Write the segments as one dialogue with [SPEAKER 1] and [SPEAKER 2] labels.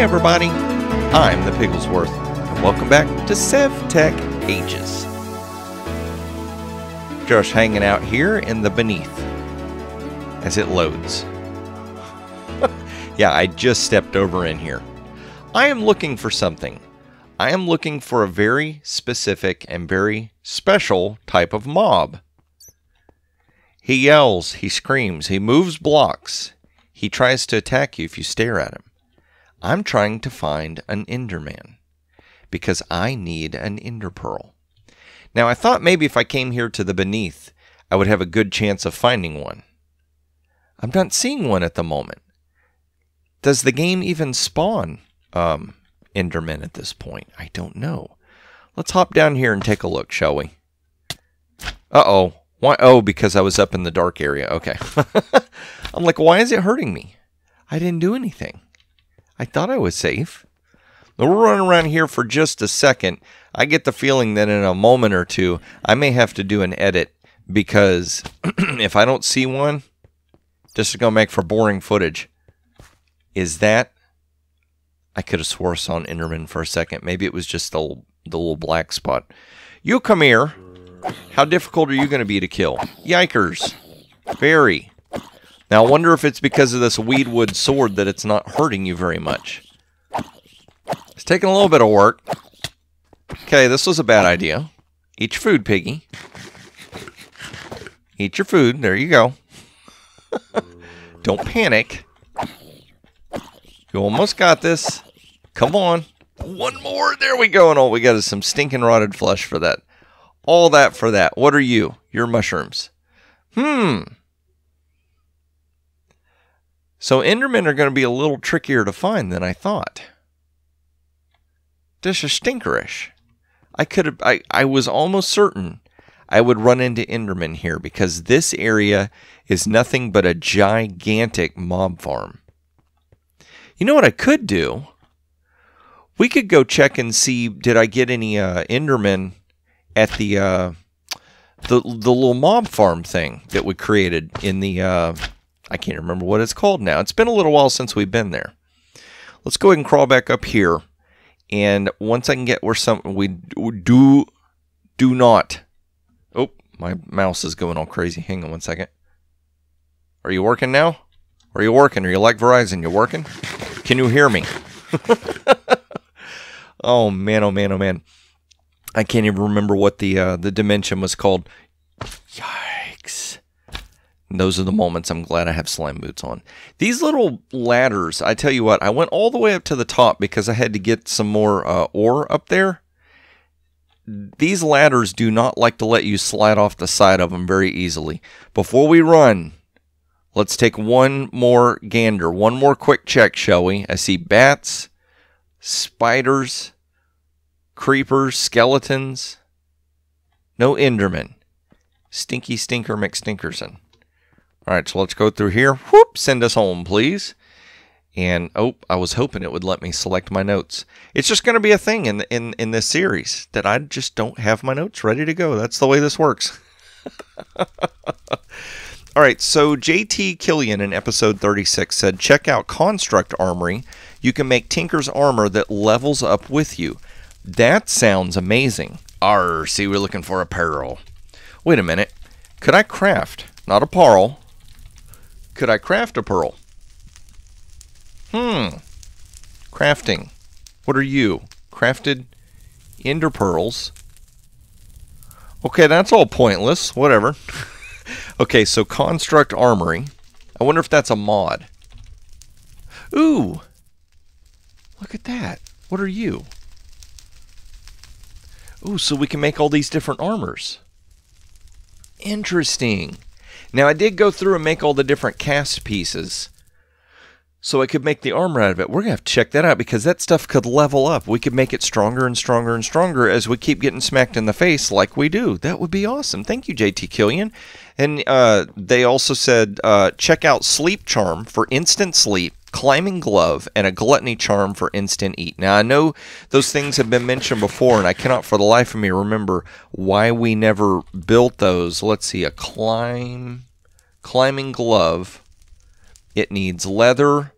[SPEAKER 1] everybody, I'm the Pigglesworth, and welcome back to Sevtech Pages. Just hanging out here in the beneath as it loads. Yeah, I just stepped over in here. I am looking for something. I am looking for a very specific and very special type of mob. He yells, he screams, he moves blocks. He tries to attack you if you stare at him. I'm trying to find an Enderman because I need an Ender Pearl. Now, I thought maybe if I came here to the beneath, I would have a good chance of finding one. I'm not seeing one at the moment. Does the game even spawn Endermen at this point? I don't know. Let's hop down here and take a look, shall we? Uh-oh. Why? Oh, because I was up in the dark area. Okay. I'm like, why is it hurting me? I didn't do anything. I thought I was safe. Now, we're running around here for just a second. I get the feeling that in a moment or two, I may have to do an edit because if I don't see one, this is going to make for boring footage. Is that? I could have swore I saw an Enderman for a second. Maybe it was just the little black spot. You come here. How difficult are you going to be to kill? Yikers. Very. Now, I wonder if it's because of this weedwood sword that it's not hurting you very much. It's taking a little bit of work. Okay, this was a bad idea. Eat your food, piggy. Eat your food. There you go. Don't panic. You almost got this. Come on. One more. There we go. And all we got is some stinking rotted flesh for that. All that for that. What are you? You're mushrooms. So Endermen are going to be a little trickier to find than I thought. This is stinkerish. I was almost certain I would run into Endermen here because this area is nothing but a gigantic mob farm. You know what I could do? We could go check and see, did I get any Endermen at the little mob farm thing that we created in the... I can't remember what it's called now. It's been a little while since we've been there. Let's go ahead and crawl back up here. And once I can get where something we do not. Oh, my mouse is going all crazy. Hang on one second. Are you working now? Are you working? Are you like Verizon? You working? Can you hear me? Oh, man, oh, man, oh, man. I can't even remember what the dimension was called. Yikes. Those are the moments I'm glad I have slime boots on. These little ladders, I tell you what, I went all the way up to the top because I had to get some more ore up there. These ladders do not like to let you slide off the side of them very easily. Before we run, let's take one more gander, one more quick check, shall we? I see bats, spiders, creepers, skeletons. No Enderman. Stinky Stinker McStinkerson. Alright, so let's go through here. Whoop, send us home, please. And, oh, I was hoping it would let me select my notes. It's just going to be a thing in this series that I just don't have my notes ready to go. That's the way this works. Alright, so JT Killian in episode 36 said, check out Construct Armory. You can make Tinker's armor that levels up with you. That sounds amazing. Arr, see, we're looking for a pearl. Wait a minute. Could I craft, not a pearl, could I craft a pearl? Crafting. What are you? Crafted ender pearls. Okay, that's all pointless. Whatever. Okay, so Construct Armory. I wonder if that's a mod. Ooh. Look at that. What are you? Ooh, so we can make all these different armors. Interesting. Now, I did go through and make all the different cast pieces so I could make the armor out of it. We're going to have to check that out because that stuff could level up. We could make it stronger and stronger and stronger as we keep getting smacked in the face like we do. That would be awesome. Thank you, JT Killian. And they also said, check out Sleep Charm for instant sleep, Climbing Glove, and a Gluttony Charm for instant eat. Now, I know those things have been mentioned before, and I cannot for the life of me remember why we never built those. Let's see, a Climbing Glove. It needs leather,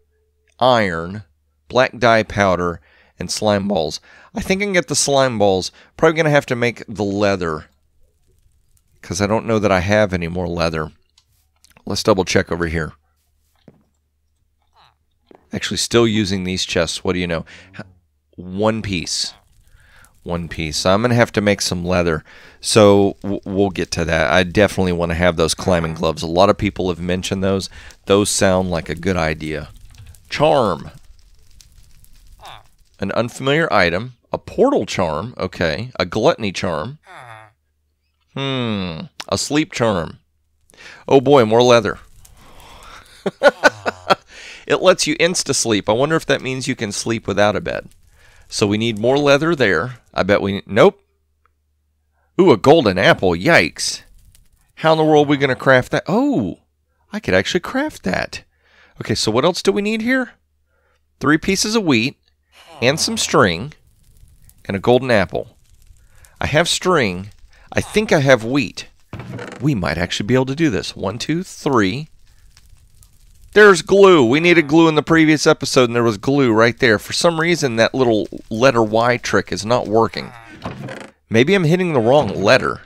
[SPEAKER 1] iron, black dye powder, and slime balls. I think I can get the slime balls. Probably going to have to make the leather, because I don't know that I have any more leather. Let's double check over here. Actually, still using these chests. What do you know? One piece. One piece. So I'm going to have to make some leather. So we'll get to that. I definitely want to have those climbing gloves. A lot of people have mentioned those. Those sound like a good idea. Charm. An unfamiliar item. A portal charm. Okay. A gluttony charm. A sleep charm. Oh boy, more leather. It lets you insta-sleep. I wonder if that means you can sleep without a bed. So we need more leather there. I bet we... Nope. Ooh, a golden apple. Yikes. How in the world are we going to craft that? Oh, I could actually craft that. Okay, so what else do we need here? 3 pieces of wheat and some string and a golden apple. I have string. I think I have wheat. We might actually be able to do this. 1, 2, 3. There's glue. We needed glue in the previous episode, and there was glue right there. For some reason, that little letter Y trick is not working. Maybe I'm hitting the wrong letter.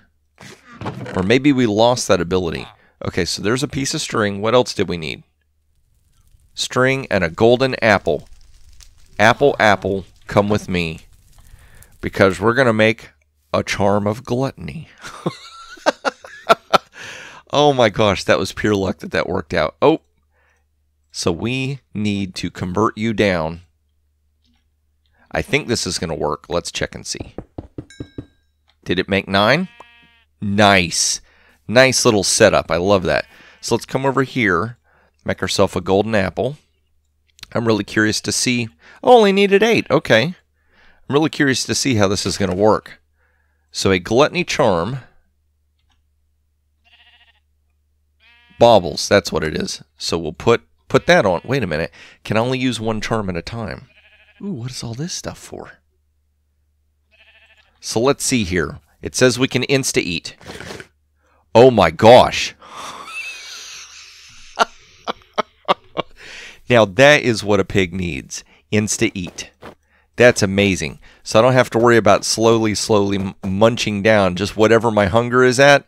[SPEAKER 1] Or maybe we lost that ability. Okay, so there's a piece of string. What else did we need? String and a golden apple. Apple, apple, come with me. Because we're going to make a charm of gluttony. Oh my gosh, that was pure luck that worked out. Oh. So we need to convert you down. I think this is going to work. Let's check and see. Did it make 9? Nice. Nice little setup. I love that. So let's come over here. Make ourselves a golden apple. I'm really curious to see. Oh, only needed 8. Okay. I'm really curious to see how this is going to work. So a gluttony charm. Baubles. That's what it is. So we'll put that on. Wait a minute. Can I only use 1 charm at a time? Ooh, what is all this stuff for? So let's see here. It says we can insta-eat. Oh my gosh. Now that is what a pig needs. Insta-eat. That's amazing. So I don't have to worry about slowly munching down just whatever my hunger is at.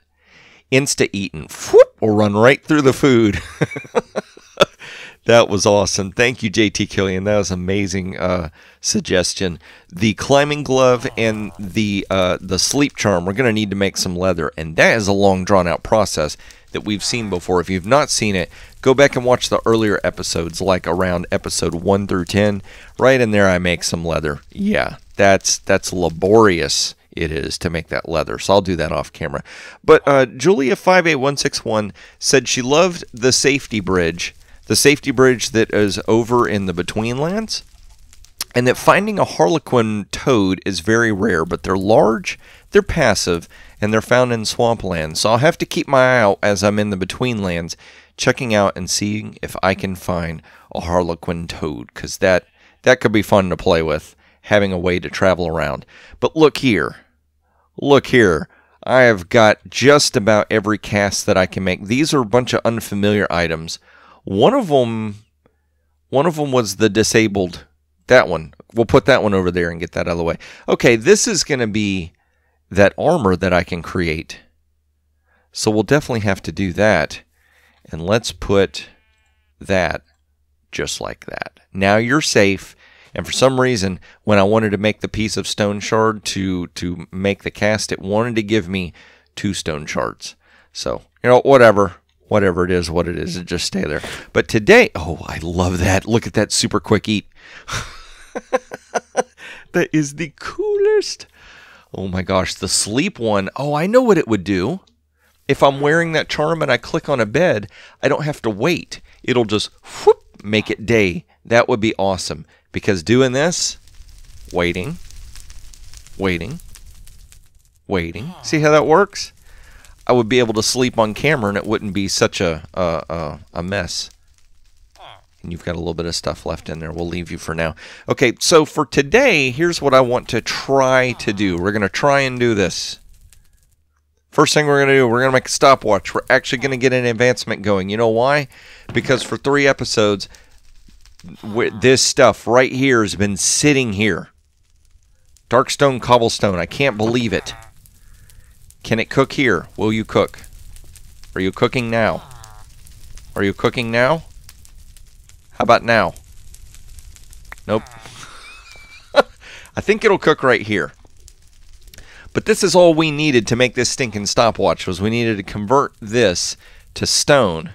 [SPEAKER 1] Insta-eating. We'll run right through the food. That was awesome. Thank you, JT Killian. That was an amazing suggestion. The climbing glove and the sleep charm, we're going to need to make some leather. And that is a long, drawn-out process that we've seen before. If you've not seen it, go back and watch the earlier episodes, like around episode 1 through 10. Right in there, I make some leather. Yeah, that's laborious. It is to make that leather. So I'll do that off camera. But Julia58161 said she loved the safety bridge. The safety bridge that is over in the Betweenlands, and that finding a harlequin toad is very rare, but they're large, they're passive, and they're found in swamplands. So I'll have to keep my eye out as I'm in the Betweenlands, checking out and seeing if I can find a harlequin toad, because that could be fun to play with, having a way to travel around. But look here. Look here. I have got just about every cast that I can make. These are a bunch of unfamiliar items. One of them was the disabled. That one. We'll put that one over there and get that out of the way. Okay, this is going to be that armor that I can create. So we'll definitely have to do that. And let's put that just like that. Now you're safe. And for some reason, when I wanted to make the piece of stone shard to make the cast, it wanted to give me 2 stone shards. So, you know, whatever. Whatever it is, it just stay there. But today, oh, I love that. Look at that super quick eat. That is the coolest. Oh my gosh, the sleep one. Oh, I know what it would do. If I'm wearing that charm and I click on a bed, I don't have to wait. It'll just whoop, make it day. That would be awesome. Because doing this, waiting. See how that works? I would be able to sleep on camera and it wouldn't be such a mess. And you've got a little bit of stuff left in there. We'll leave you for now. Okay, so for today, here's what I want to try to do. We're going to try and do this. First thing we're going to do, we're going to make a stopwatch. We're actually going to get an advancement going. You know why? Because for 3 episodes, This stuff right here has been sitting here. Darkstone cobblestone. I can't believe it. Can it cook here? Will you cook? Are you cooking now? Are you cooking now? How about now? Nope. I think it'll cook right here. But this is all we needed to make this stinking stopwatch, was we needed to convert this to stone.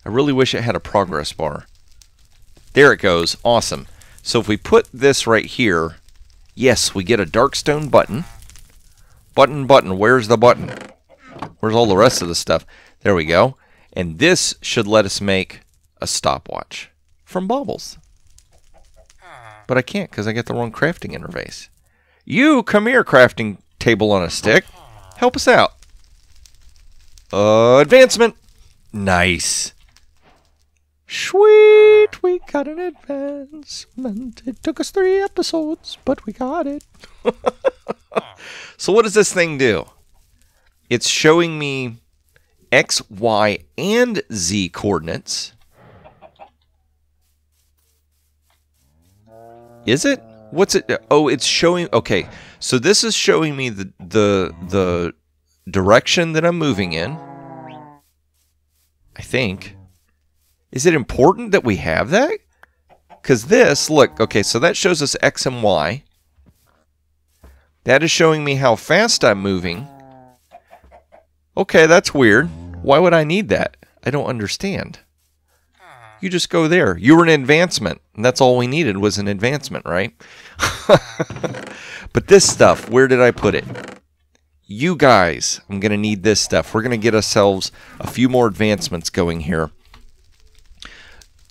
[SPEAKER 1] I really wish it had a progress bar. There it goes. Awesome. So if we put this right here, yes, we get a darkstone button. Button. Where's the button? Where's all the rest of the stuff? There we go. And this should let us make a stopwatch from baubles. But I can't because I get the wrong crafting interface. You, come here, crafting table on a stick. Help us out. Advancement. Nice. Sweet, we got an advancement. It took us 3 episodes, but we got it. So what does this thing do? It's showing me X, Y, and Z coordinates. Is it? What's it? Oh, it's showing. Okay, so this is showing me the direction that I'm moving in. I think. Is it important that we have that? Because this, look, okay, so that shows us X and Y. That is showing me how fast I'm moving. Okay, that's weird. Why would I need that? I don't understand. You just go there. You were an advancement. And that's all we needed was an advancement, right? But this stuff, where did I put it? You guys, I'm going to need this stuff. We're going to get ourselves a few more advancements going here.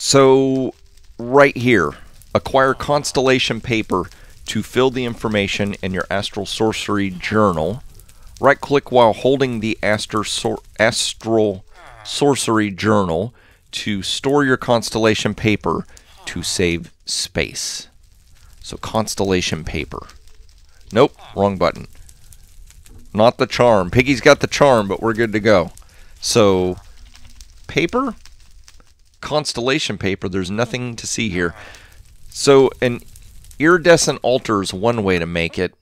[SPEAKER 1] So, right here, acquire Constellation paper to fill the information in your Astral Sorcery journal. Right-click while holding the Astral Sorcery journal to store your Constellation paper to save space. So, Constellation paper. Nope, wrong button. Not the charm. Piggy's got the charm, but we're good to go. So, paper, Constellation paper, there's nothing to see here. So, an iridescent altar is one way to make it.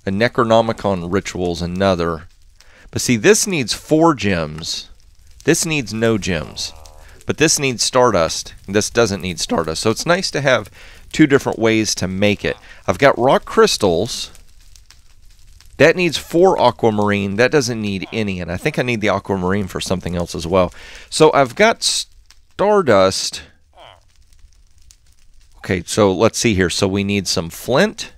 [SPEAKER 1] A Necronomicon ritual is another. But see, this needs 4 gems. This needs no gems. But this needs stardust. This doesn't need stardust. So it's nice to have 2 different ways to make it. I've got rock crystals. That needs 4 aquamarine. That doesn't need any. And I think I need the aquamarine for something else as well. So I've got stardust. Okay, so let's see here. So we need some flint.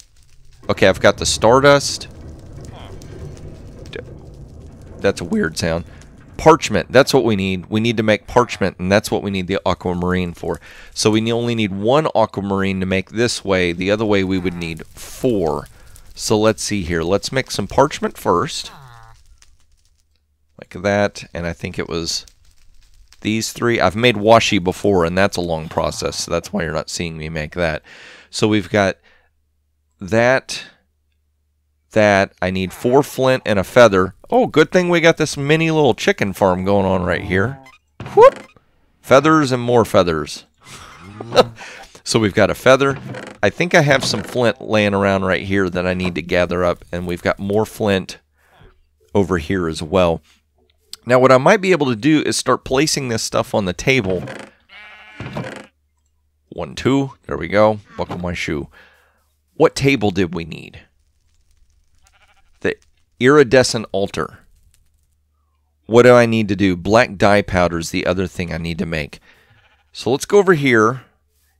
[SPEAKER 1] Okay, I've got the stardust. That's a weird sound. Parchment, that's what we need. We need to make parchment, and that's what we need the aquamarine for. So we only need 1 aquamarine to make this way. The other way we would need 4. So let's see here. Let's make some parchment first. Like that, and I think it was these 3. I've made washi before, and that's a long process, so that's why you're not seeing me make that. So we've got that. I need 4 flint and a feather. Oh, good thing we got this mini little chicken farm going on right here. Whoop! Feathers and more feathers. So we've got a feather. I think I have some flint laying around right here that I need to gather up. And we've got more flint over here as well. Now what I might be able to do is start placing this stuff on the table. 1, 2. There we go. Buckle my shoe. What table did we need? The iridescent altar. What do I need to do? Black dye powder is the other thing I need to make. So let's go over here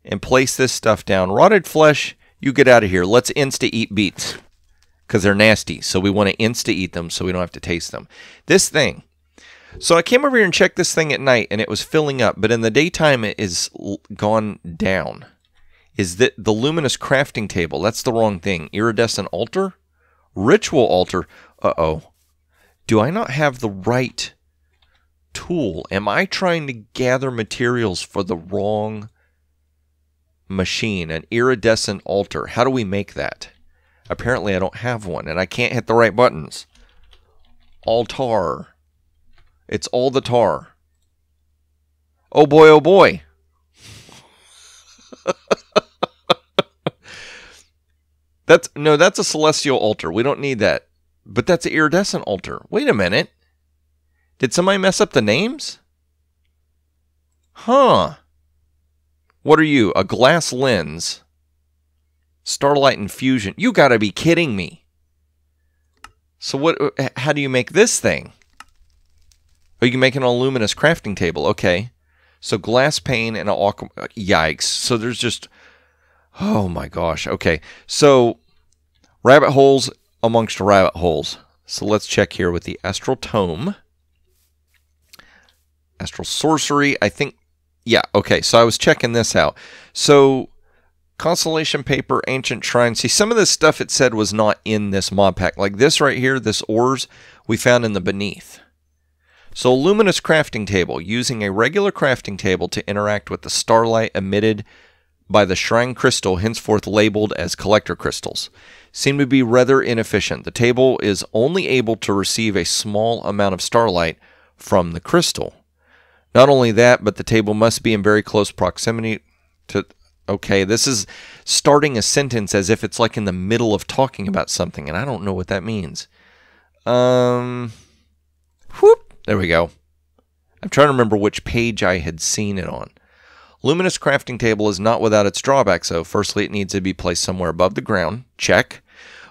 [SPEAKER 1] and place this stuff down. Rotted flesh, you get out of here. Let's insta-eat beets because they're nasty. So we want to insta-eat them so we don't have to taste them. This thing. So I came over here and checked this thing at night and it was filling up. But in the daytime it is gone down. Is that the luminous crafting table? That's the wrong thing. Iridescent altar? Ritual altar. Uh-oh. Do I not have the right tool? Am I trying to gather materials for the wrong machine? An iridescent altar. How do we make that? Apparently I don't have one, and I can't hit the right buttons. Altar. It's all the tar. Oh boy, oh boy. That's a celestial altar. We don't need that. But that's an iridescent altar. Wait a minute. Did somebody mess up the names? Huh. What are you? A glass lens. Starlight infusion. You gotta be kidding me. So how do you make this thing? Oh, you can make an luminous crafting table. Okay. So glass pane and an yikes. So there's just... Oh my gosh. Okay. So rabbit holes amongst rabbit holes. So let's check here with the Astral Tome. Astral Sorcery. I think... Yeah. Okay. So I was checking this out. So Constellation paper, ancient shrine. See, some of this stuff it said was not in this mod pack. Like this right here, this ores, we found in the beneath. So a luminous crafting table, using a regular crafting table to interact with the starlight emitted by the shrine crystal, henceforth labeled as collector crystals, seem to be rather inefficient. The table is only able to receive a small amount of starlight from the crystal. Not only that, but the table must be in very close proximity to... Okay, this is starting a sentence as if it's like in the middle of talking about something, and I don't know what that means. Whoop, there we go. I'm trying to remember which page I had seen it on. Luminous crafting table is not without its drawbacks, though. Firstly, it needs to be placed somewhere above the ground. Check.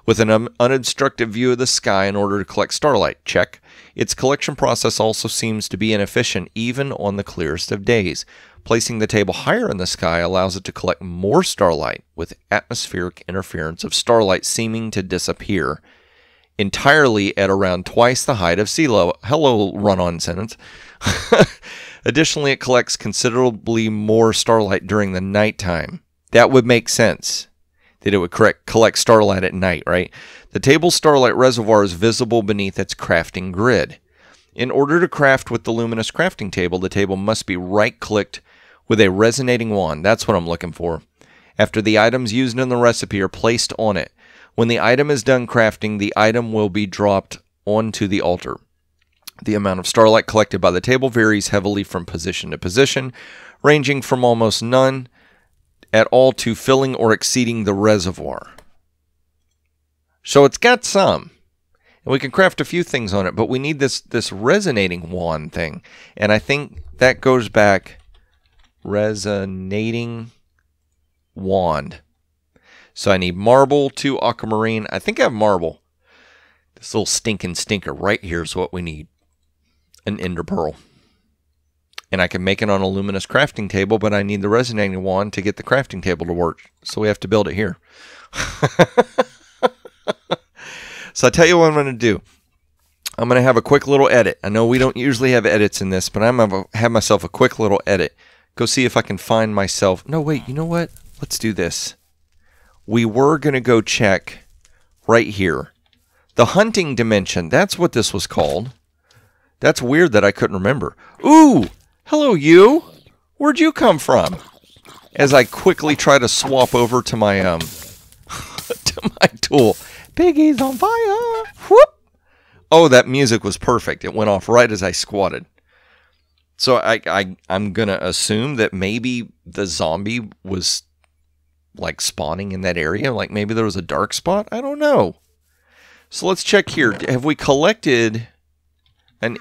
[SPEAKER 1] With an unobstructed view of the sky in order to collect starlight. Check. Its collection process also seems to be inefficient, even on the clearest of days. Placing the table higher in the sky allows it to collect more starlight, with atmospheric interference of starlight seeming to disappear entirely at around twice the height of sea level. Hello, run-on sentence. Additionally, it collects considerably more starlight during the nighttime. That would make sense, that it would collect starlight at night, right? The table's starlight reservoir is visible beneath its crafting grid. In order to craft with the luminous crafting table, the table must be right-clicked with a resonating wand. That's what I'm looking for. After the items used in the recipe are placed on it. When the item is done crafting, the item will be dropped onto the altar. The amount of starlight collected by the table varies heavily from position to position, ranging from almost none at all to filling or exceeding the reservoir. So it's got some. And we can craft a few things on it, but we need this resonating wand thing. And I think that goes back... Resonating wand. So I need marble, 2 aquamarine. I think I have marble. This little stinking stinker right here is what we need. An ender pearl. And I can make it on a luminous crafting table, but I need the resonating wand to get the crafting table to work. So we have to build it here. So I tell you what I'm going to do. I'm going to have a quick little edit. I know we don't usually have edits in this, but I'm going to have myself a quick little edit. Go see if I can find myself... No, wait, you know what? Let's do this. We were going to go check right here. The hunting dimension. That's what this was called. That's weird that I couldn't remember. Ooh! Hello, you! Where'd you come from? As I quickly try to swap over to my, to my tool. Piggy's on fire! Whoop! Oh, that music was perfect. It went off right as I squatted. So I'm going to assume that maybe the zombie was like spawning in that area. Like maybe there was a dark spot. I don't know. So let's check here. Have we collected an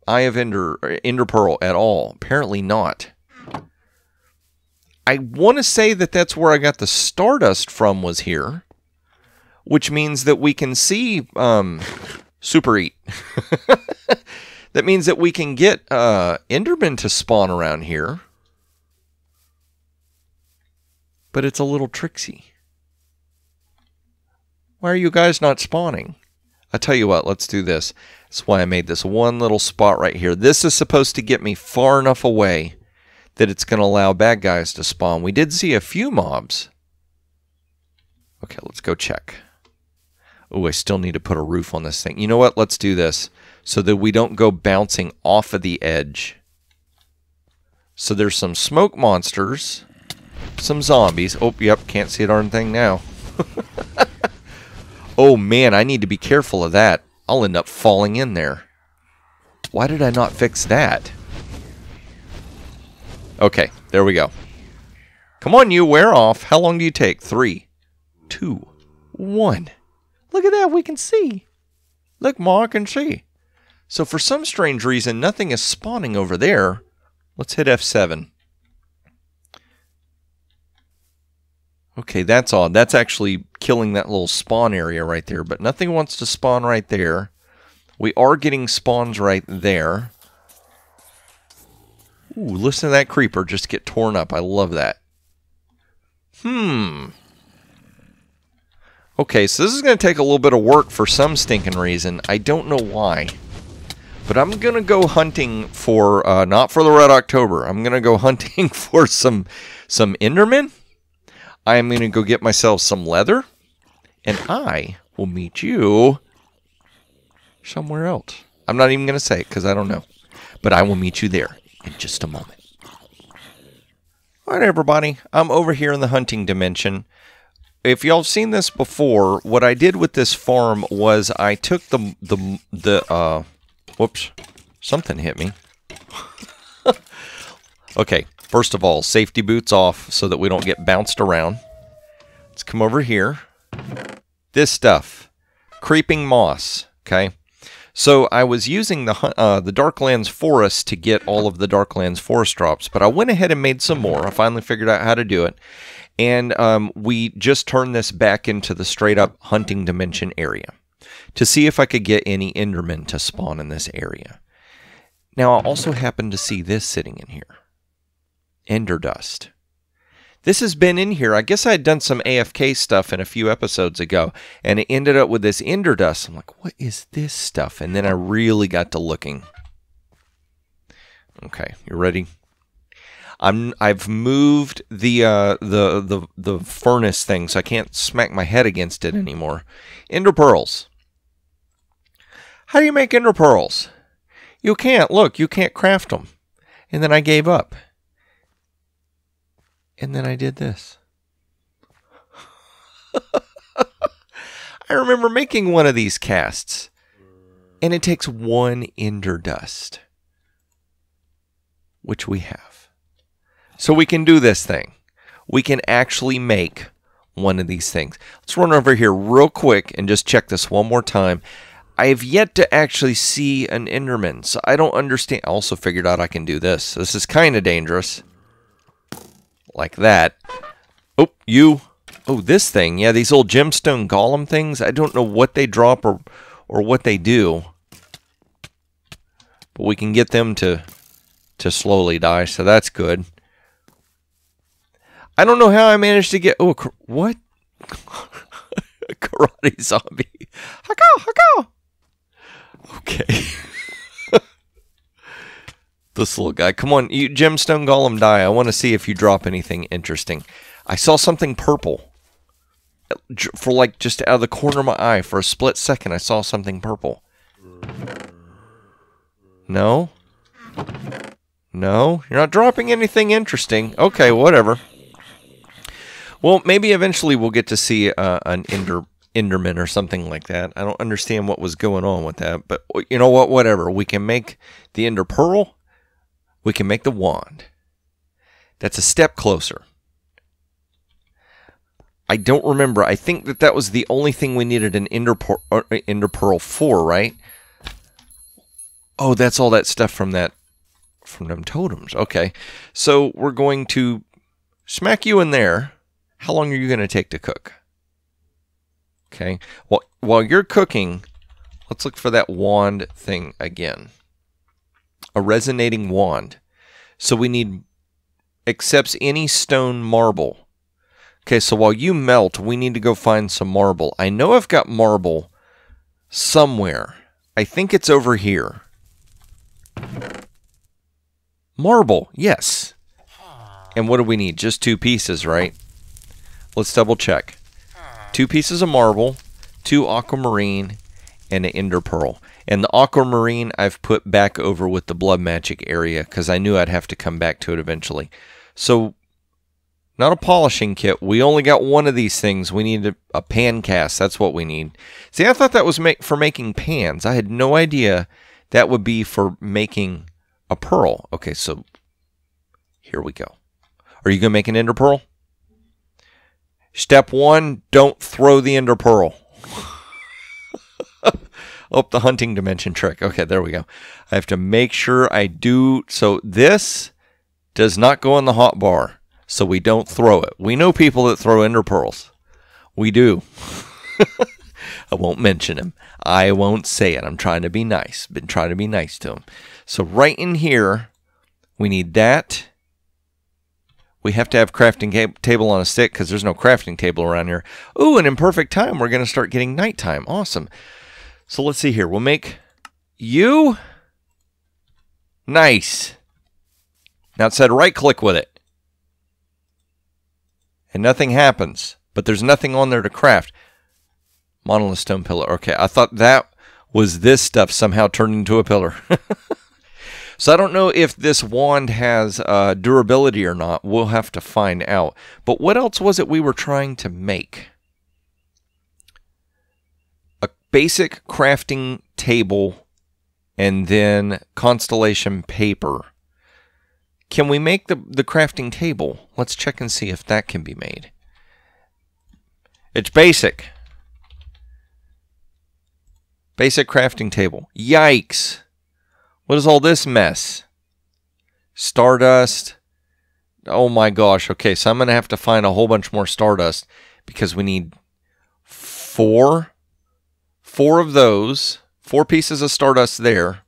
[SPEAKER 1] Eye of Ender Pearl at all? Apparently not. I want to say that that's where I got the Stardust from, was here. Which means that we can see Super Eat. That means that we can get Enderman to spawn around here. But it's a little tricksy. Why are you guys not spawning? I'll tell you what, let's do this. That's why I made this one little spot right here. This is supposed to get me far enough away that it's going to allow bad guys to spawn. We did see a few mobs. Okay, let's go check. Oh, I still need to put a roof on this thing. You know what? Let's do this so that we don't go bouncing off of the edge. So there's some smoke monsters, some zombies. Oh, yep, can't see a darn thing now. Oh, man, I need to be careful of that. I'll end up falling in there. Why did I not fix that? Okay, there we go. Come on, you, wear off. How long do you take? 3, 2, 1. Look at that, we can see. Look, Ma, I can see. So for some strange reason, nothing is spawning over there. Let's hit F7. Okay, that's odd. That's actually killing that little spawn area right there, but nothing wants to spawn right there. We are getting spawns right there. Ooh, listen to that creeper just get torn up. I love that. Okay, so this is going to take a little bit of work for some stinking reason. I don't know why. But I'm going to go hunting for, not for the Red October. I'm going to go hunting for some Endermen. I'm going to go get myself some leather. And I will meet you somewhere else. I'm not even going to say it because I don't know. But I will meet you there in just a moment. All right, everybody. I'm over here in the hunting dimension. If y'all have seen this before, what I did with this farm was I took whoops, something hit me. Okay, first of all, safety boots off so that we don't get bounced around. Let's come over here. This stuff, creeping moss, okay? So I was using the Darklands Forest to get all of the Darklands Forest drops, but I went ahead and made some more. I finally figured out how to do it. And we just turned this back into the straight-up hunting dimension area to see if I could get any Endermen to spawn in this area. Now, I also happened to see this sitting in here. Ender dust. This has been in here. I guess I had done some AFK stuff in a few episodes ago, and it ended up with this ender dust. I'm like, what is this stuff? And then I really got to looking. Okay, you ready? I've moved the furnace thing, so I can't smack my head against it anymore. Ender pearls. How do you make ender pearls? You can't. Look, you can't craft them. And then I gave up. And then I did this. I remember making one of these casts, and it takes 1 ender dust, which we have. So we can do this thing. We can actually make one of these things. Let's run over here real quick and just check this one more time. I have yet to actually see an Enderman, so I don't understand. I also figured out I can do this. This is kind of dangerous. Like that. Oh, you. Oh, this thing. Yeah, these old gemstone golem things. I don't know what they drop or what they do. But we can get them to slowly die, so that's good. I don't know how I managed to get... Oh, what? Karate zombie. Haka, haka. Okay. This little guy. Come on, you gemstone golem die. I want to see if you drop anything interesting. I saw something purple. For like just out of the corner of my eye. For a split second, I saw something purple. No? No? You're not dropping anything interesting. Okay, whatever. Well, maybe eventually we'll get to see an Enderman or something like that. I don't understand what was going on with that. But you know what? Whatever. We can make the Ender Pearl. We can make the wand. That's a step closer. I don't remember. I think that was the only thing we needed an Ender Pearl for, right? Oh, that's all that stuff from them totems. Okay. So we're going to smack you in there. How long are you going to take to cook? Okay. Well, while you're cooking, let's look for that wand thing again. A resonating wand. So we need accepts any stone marble. Okay, so while you melt, we need to go find some marble. I know I've got marble somewhere. I think it's over here. Marble, yes. And what do we need? Just 2 pieces, right? Let's double check. 2 pieces of marble, 2 aquamarine, and an ender pearl. And the aquamarine I've put back over with the blood magic area because I knew I'd have to come back to it eventually. So, not a polishing kit. We only got one of these things. We need a pan cast. That's what we need. See, I thought that was for making pans. I had no idea that would be for making a pearl. Okay, so here we go. Are you going to make an ender pearl? Step 1, don't throw the ender pearl. Oh, the hunting dimension trick. Okay, there we go. I have to make sure I do. So this does not go in the hot bar, so we don't throw it. We know people that throw ender pearls. We do. I won't mention him. I won't say it. I'm trying to be nice. Been trying to be nice to him. So right in here, we need that. We have to have crafting table on a stick because there's no crafting table around here. Ooh, and in perfect time, we're going to start getting nighttime. Awesome. So let's see here. We'll make you. Nice. Now it said right-click with it. And nothing happens. But there's nothing on there to craft. Monolith stone pillar. Okay, I thought that was this stuff somehow turned into a pillar. So I don't know if this wand has durability or not. We'll have to find out. But what else was it we were trying to make? A basic crafting table and then constellation paper. Can we make the crafting table? Let's check and see if that can be made. It's basic. Basic crafting table. Yikes. What is all this mess? Stardust. Oh my gosh. Okay, so I'm going to have to find a whole bunch more stardust because we need four of those. 4 pieces of stardust there.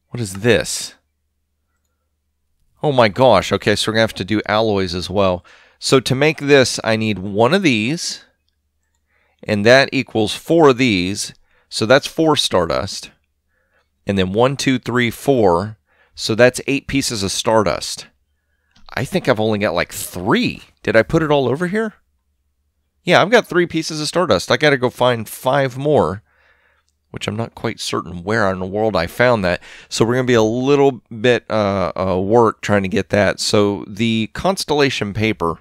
[SPEAKER 1] What is this? Oh my gosh. Okay, so we're going to have to do alloys as well. So to make this, I need 1 of these. And that equals 4 of these. So that's 4 stardust. And then 1, 2, 3, 4. So that's 8 pieces of stardust. I think I've only got like 3. Did I put it all over here? Yeah, I've got 3 pieces of stardust. I got to go find 5 more, which I'm not quite certain where in the world I found that. So we're going to be a little bit work trying to get that. So the constellation paper.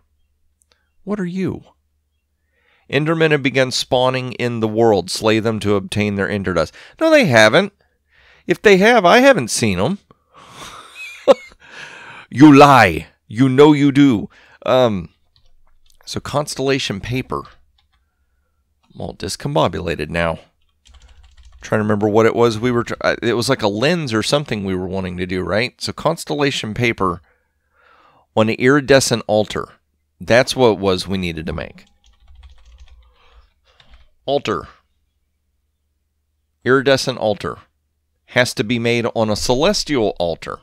[SPEAKER 1] What are you? Endermen have begun spawning in the world. Slay them to obtain their ender dust. No, they haven't. If they have, I haven't seen them. You lie. You know you do. So constellation paper. I'm all discombobulated now. Trying to remember what it was we were... it was like a lens or something we were wanting to do, right? So constellation paper on an iridescent altar. That's what it was we needed to make. Altar. Iridescent altar. Has to be made on a celestial altar.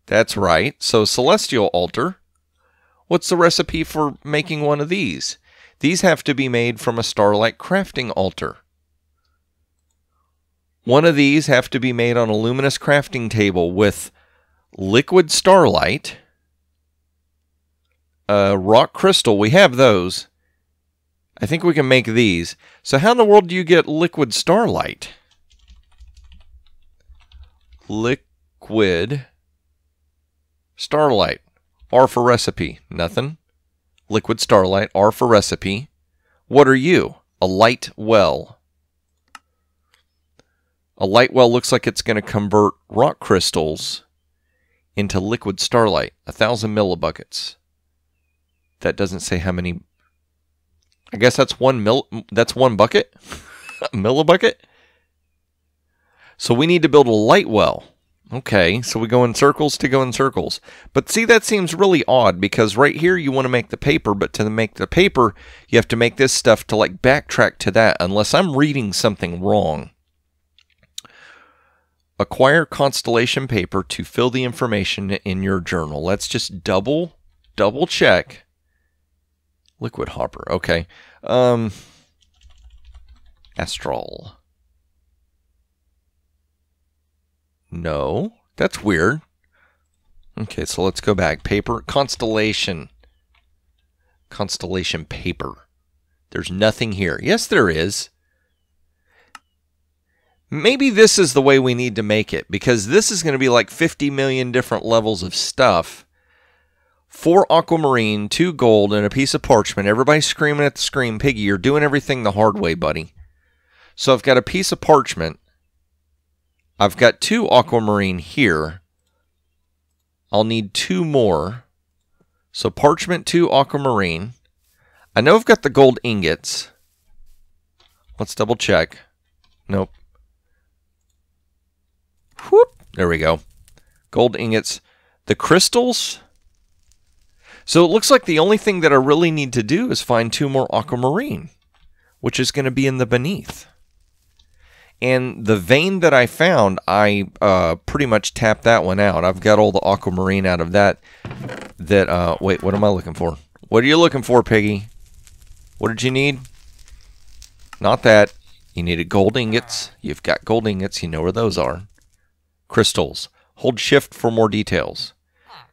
[SPEAKER 1] That's right. So celestial altar. What's the recipe for making one of these? These have to be made from a starlight crafting altar. One of these have to be made on a luminous crafting table with liquid starlight, rock crystal. We have those. I think we can make these. So how in the world do you get liquid starlight? Liquid starlight. R for recipe. Nothing. Liquid starlight. R for recipe. What are you? A light well. A light well looks like it's going to convert rock crystals into liquid starlight. 1,000 millibuckets. That doesn't say how many. I guess that's that's 1 bucket? A millibucket? So we need to build a light well. Okay, so we go in circles to go in circles. But see, that seems really odd because right here you want to make the paper, but to make the paper, you have to make this stuff to like backtrack to that, unless I'm reading something wrong. Acquire constellation paper to fill the information in your journal. Let's just double check. Liquid hopper. Okay. Astral. No, that's weird. Okay, so let's go back. Paper, constellation. Constellation paper. There's nothing here. Yes, there is. Maybe this is the way we need to make it, because this is going to be like 50 million different levels of stuff. 4 aquamarine, 2 gold, and a piece of parchment. Everybody's screaming at the screen, Piggy, you're doing everything the hard way, buddy. So I've got a piece of parchment. I've got 2 aquamarine here. I'll need 2 more. So parchment 2, aquamarine. I know I've got the gold ingots. Let's double check. Nope. Whoop. There we go. Gold ingots. The crystals. So it looks like the only thing that I really need to do is find 2 more aquamarine, which is going to be in the beneath. And the vein that I found, I pretty much tapped that one out. I've got all the aquamarine out of that. Wait, what am I looking for? What are you looking for, Piggy? What did you need? Not that. You needed gold ingots. You've got gold ingots. You know where those are. Crystals. Hold shift for more details.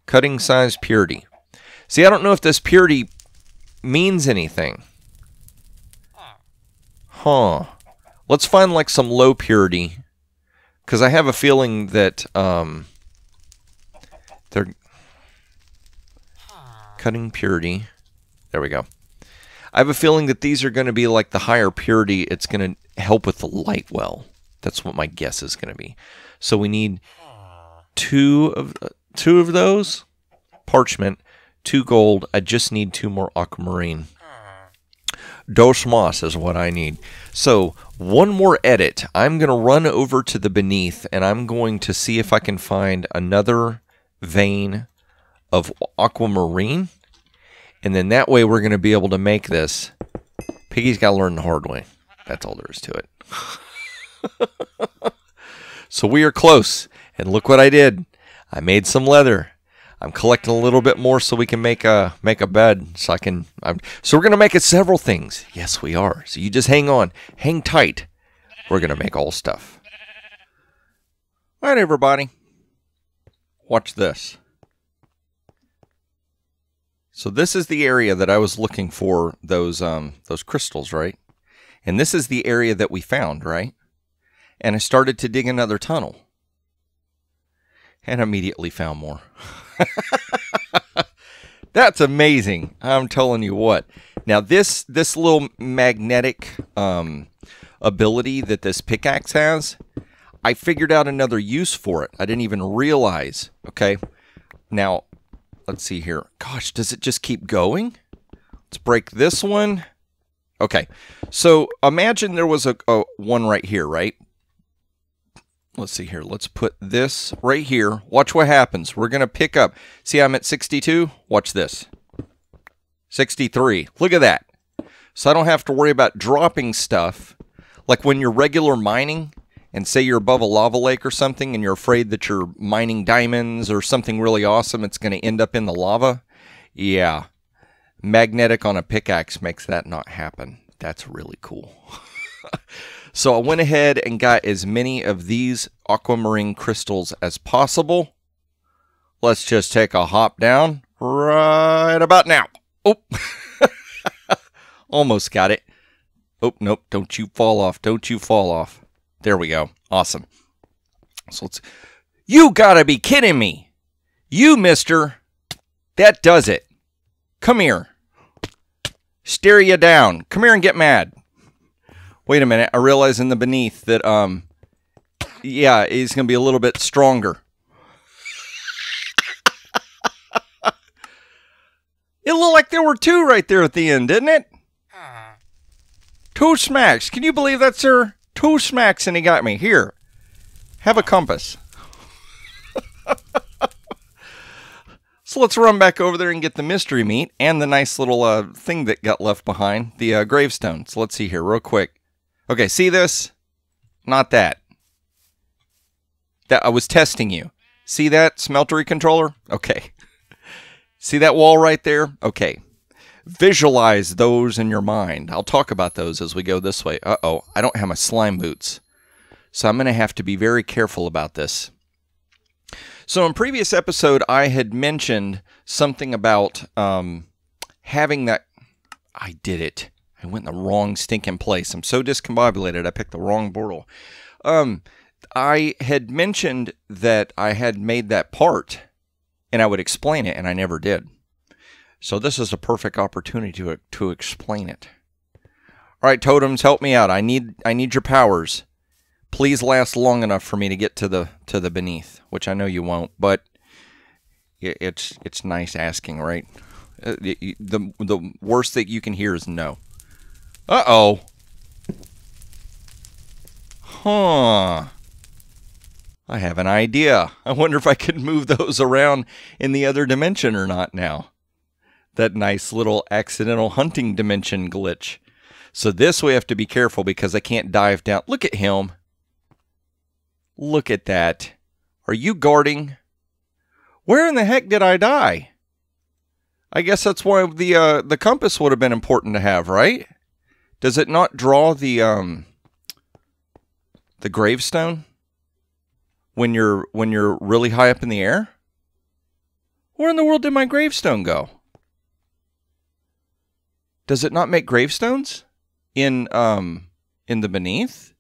[SPEAKER 1] Cutting size purity. See, I don't know if this purity means anything. Huh. Let's find like some low purity. Because I have a feeling that they're cutting purity. There we go. I have a feeling that these are going to be like the higher purity. It's going to help with the light well. That's what my guess is going to be. So we need two of those. Parchment. 2 gold. I just need 2 more aquamarine. Dos mas is what I need. So, one more edit. I'm going to run over to the beneath, and I'm going to see if I can find another vein of aquamarine. And then that way we're going to be able to make this. Piggy's got to learn the hard way. That's all there is to it. So we are close. And look what I did. I made some leather. I'm collecting a little bit more so we can make a bed. So we're going to make it several things. Yes, we are. So you just hang on. Hang tight. We're going to make all stuff. All right, everybody. Watch this. So this is the area that I was looking for those crystals, right? And this is the area that we found, right? And I started to dig another tunnel. And immediately found more. That's amazing. I'm telling you what. Now this little magnetic ability that this pickaxe has, I figured out another use for it. I didn't even realize. Okay. Now, let's see here. Gosh, does it just keep going? Let's break this one. Okay. So imagine there was a one right here, right? Let's see here. Let's put this right here. Watch what happens. We're going to pick up. See, I'm at 62. Watch this. 63. Look at that. So I don't have to worry about dropping stuff. Like when you're regular mining, and say you're above a lava lake or something, and you're afraid that you're mining diamonds or something really awesome, it's going to end up in the lava. Yeah. Magnetic on a pickaxe makes that not happen. That's really cool. So I went ahead and got as many of these aquamarine crystals as possible. Let's just take a hop down right about now. Oh, almost got it. Oh, nope. Don't you fall off. Don't you fall off. There we go. Awesome. So let's... You gotta be kidding me. You, mister. That does it. Come here. Stare you down. Come here and get mad. Wait a minute. I realize in the beneath that, yeah, he's going to be a little bit stronger. It looked like there were 2 right there at the end, didn't it? 2 smacks. Can you believe that, sir? 2 smacks and he got me. Here. Have a compass. So let's run back over there and get the mystery meat and the nice little thing that got left behind, the gravestone. So let's see here real quick. Okay, see this? Not that. That I was testing you. See that smeltery controller? Okay. See that wall right there? Okay. Visualize those in your mind. I'll talk about those as we go this way. Uh-oh, I don't have my slime boots. So I'm going to have to be very careful about this. So in previous episode, I had mentioned something about having that... I did it. I went in the wrong stinking place. I'm so discombobulated, I picked the wrong portal. I had mentioned that I had made that part, and I would explain it, and I never did. So this is a perfect opportunity to explain it. All right, totems, help me out. I need your powers. Please last long enough for me to get to the beneath, which I know you won't, but It's nice asking, right? The worst that you can hear is no. Uh-oh. Huh. I have an idea. I wonder if I could move those around in the other dimension or not now. That nice little accidental hunting dimension glitch. So this we have to be careful because I can't dive down. Look at him. Look at that. Are you guarding? Where in the heck did I die? I guess that's why the compass would have been important to have, right? Does it not draw the gravestone when you're really high up in the air? Where in the world did my gravestone go? Does it not make gravestones in the beneath?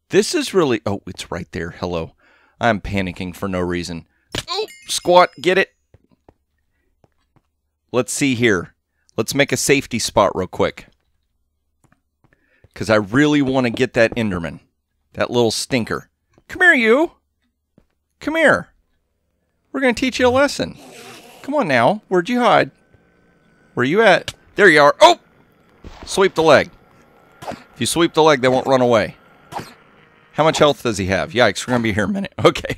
[SPEAKER 1] This is really... Oh, it's right there. Hello. I'm panicking for no reason. Oh, squat. Get it. Let's see here. Let's make a safety spot real quick. Because I really want to get that Enderman. That little stinker. Come here, you. Come here. We're going to teach you a lesson. Come on now. Where'd you hide? Where you at? There you are. Oh! Sweep the leg. If you sweep the leg, they won't run away. How much health does he have? Yikes, we're going to be here in a minute. Okay.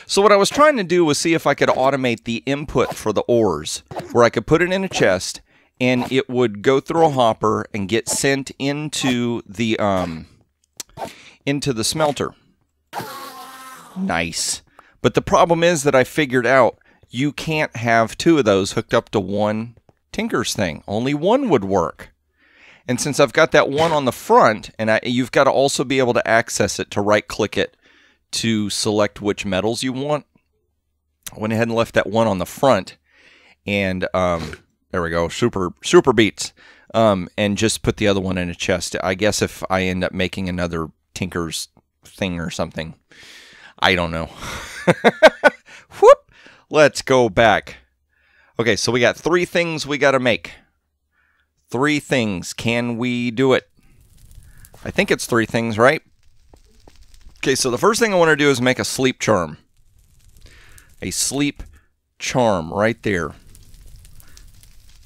[SPEAKER 1] So what I was trying to do was see if I could automate the input for the ores, where I could put it in a chest, and it would go through a hopper and get sent into the smelter. Nice. But the problem is that I figured out you can't have two of those hooked up to one Tinker's thing. Only one would work. And since I've got that one on the front, and you've got to also be able to access it to right-click it to select which metals you want, I went ahead and left that one on the front, and there we go, super beats, and just put the other one in a chest. I guess if I end up making another Tinker's thing or something, I don't know. Whoop! Let's go back. Okay, so we got 3 things we got to make. 3 things. Can we do it? I think it's 3 things, right? Okay, so the first thing I want to do is make a sleep charm. A sleep charm right there.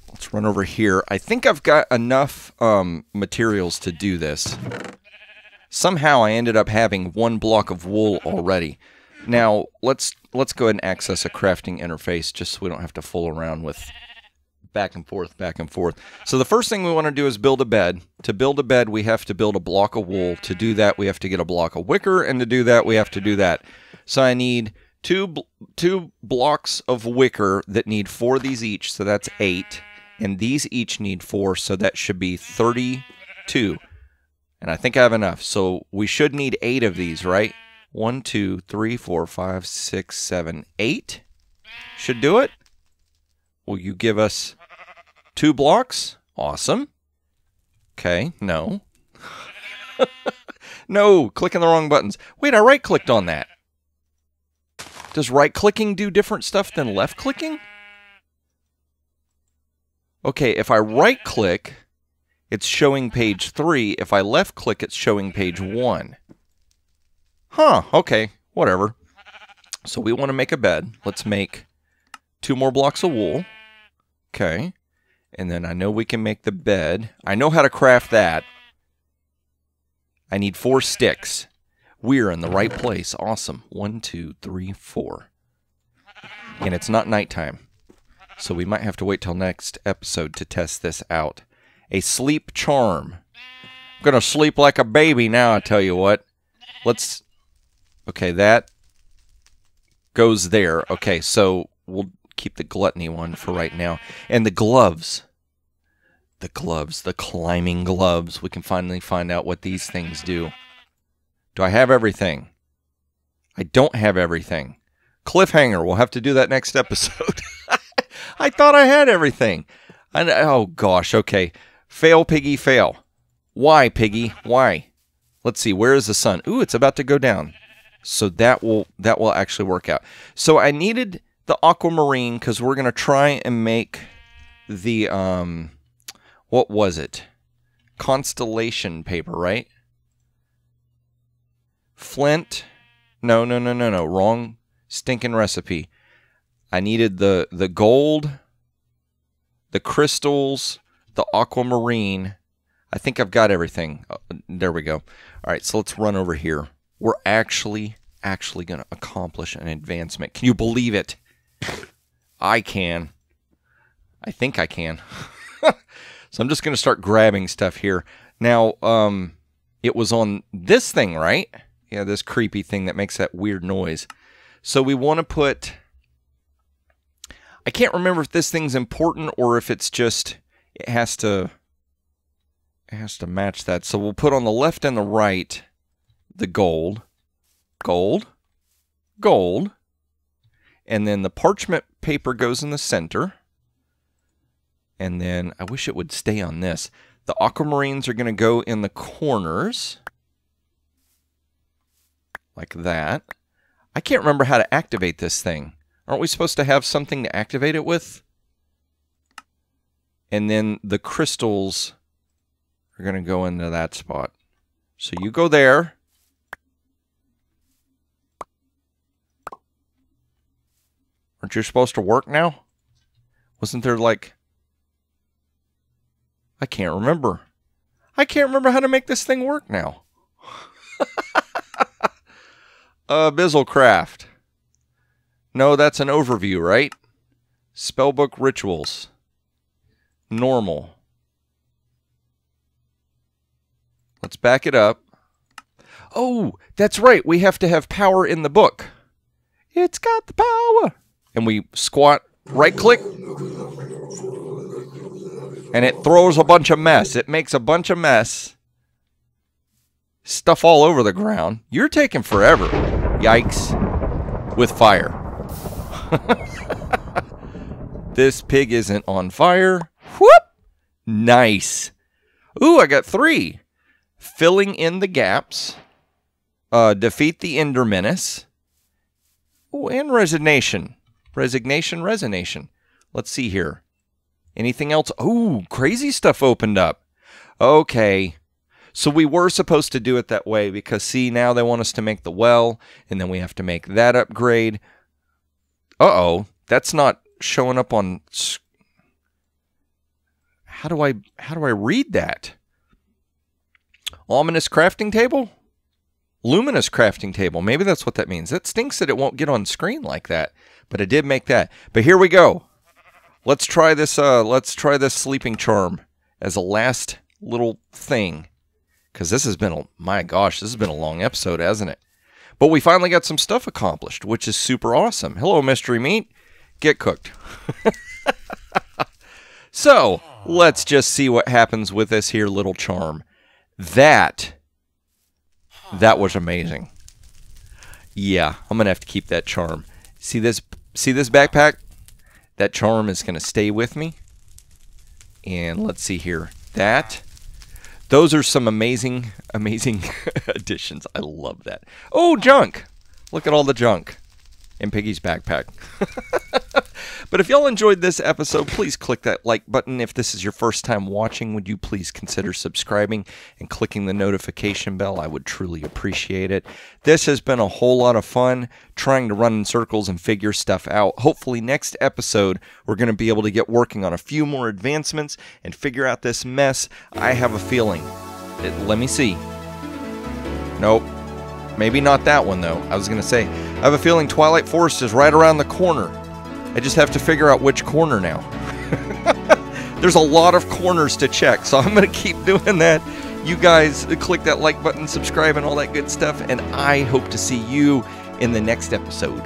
[SPEAKER 1] Let's run over here. I think I've got enough materials to do this. Somehow I ended up having 1 block of wool already. Now, let's go ahead and access a crafting interface just so we don't have to fool around with back and forth, back and forth. So the first thing we want to do is build a bed. To build a bed, we have to build a block of wool. To do that, we have to get a block of wicker, and to do that, we have to do that. So I need two blocks of wicker that need 4 of these each, so that's 8. And these each need 4, so that should be 32. And I think I have enough. So we should need 8 of these, right? 1, 2, 3, 4, 5, 6, 7, 8. Should do it. Will you give us 2 blocks? Awesome. Okay, no. No, clicking the wrong buttons. Wait, I right-clicked on that. Does right-clicking do different stuff than left-clicking? Okay, if I right-click, it's showing page 3. If I left-click, it's showing page 1. Huh, okay, whatever. So we want to make a bed. Let's make 2 more blocks of wool. Okay. And then I know we can make the bed. I know how to craft that. I need 4 sticks. We're in the right place. Awesome. 1, 2, 3, 4. And it's not nighttime. So we might have to wait till next episode to test this out. A sleep charm. I'm going to sleep like a baby now, I tell you what. Let's... Okay, that goes there. Okay, so we'll keep the gluttony one for right now. And the gloves. The gloves, the climbing gloves. We can finally find out what these things do. Do I have everything? I don't have everything. Cliffhanger. We'll have to do that next episode. I thought I had everything. Oh, gosh. Okay. Fail, piggy, fail. Why, piggy? Why? Let's see. Where is the sun? Ooh, it's about to go down. So that will actually work out. So I needed the aquamarine because we're going to try and make the, what was it? Constellation paper, right? Flint. No. Wrong. stinking recipe. I needed the gold, the crystals, the aquamarine. I think I've got everything. Oh, there we go. All right, so let's run over here. We're actually going to accomplish an advancement. Can you believe it? I can. I think I can. So I'm just going to start grabbing stuff here. Now, it was on this thing, right? Yeah, this creepy thing that makes that weird noise. So we want to put... I can't remember if this thing's important or if it's just... It has to match that. So we'll put on the left and the right the gold. Gold. Gold. And then the parchment paper goes in the center. And then, I wish it would stay on this. The aquamarines are going to go in the corners. Like that. I can't remember how to activate this thing. Aren't we supposed to have something to activate it with? And then the crystals are going to go into that spot. So you go there. Aren't you supposed to work now? Wasn't there like... I can't remember. I can't remember how to make this thing work now. Bizzlecraft. No, that's an overview, right? Spellbook rituals. Normal. Let's back it up. Oh, that's right. We have to have power in the book. It's got the power. And we squat, right click. And it throws a bunch of mess. It makes a bunch of mess. Stuff all over the ground. You're taking forever. Yikes. With fire. This pig isn't on fire. Whoop! Nice. Ooh, I got 3. Filling in the gaps. Defeat the Enderman. Oh, and resignation. Resignation. Let's see here. Anything else? Oh, crazy stuff opened up. Okay. So we were supposed to do it that way because, see, now they want us to make the well, and then we have to make that upgrade. Uh-oh. That's not showing up on... How do I read that? Ominous crafting table? Luminous crafting table. Maybe that's what that means. That stinks that it won't get on screen like that. But it did make that. But here we go. Let's try this sleeping charm as a last little thing. Because this has been my gosh, this has been a long episode, hasn't it? But we finally got some stuff accomplished, which is super awesome. Hello, Mystery Meat. Get cooked. So, let's just see what happens with this here little charm. That was amazing. Yeah, I'm going to have to keep that charm. See this backpack? That charm is going to stay with me. And let's see here. Those are some amazing additions. I love that. Oh, junk. Look at all the junk in Piggy's backpack. But if y'all enjoyed this episode, please click that like button. If this is your first time watching, would you please consider subscribing and clicking the notification bell? I would truly appreciate it. This has been a whole lot of fun trying to run in circles and figure stuff out. Hopefully next episode, we're going to be able to get working on a few more advancements and figure out this mess. I have a feeling. Let me see. Nope. Maybe not that one, though. I was going to say, I have a feeling Twilight Forest is right around the corner. I just have to figure out which corner now. There's a lot of corners to check, so I'm going to keep doing that. You guys click that like button, subscribe, and all that good stuff, and I hope to see you in the next episode.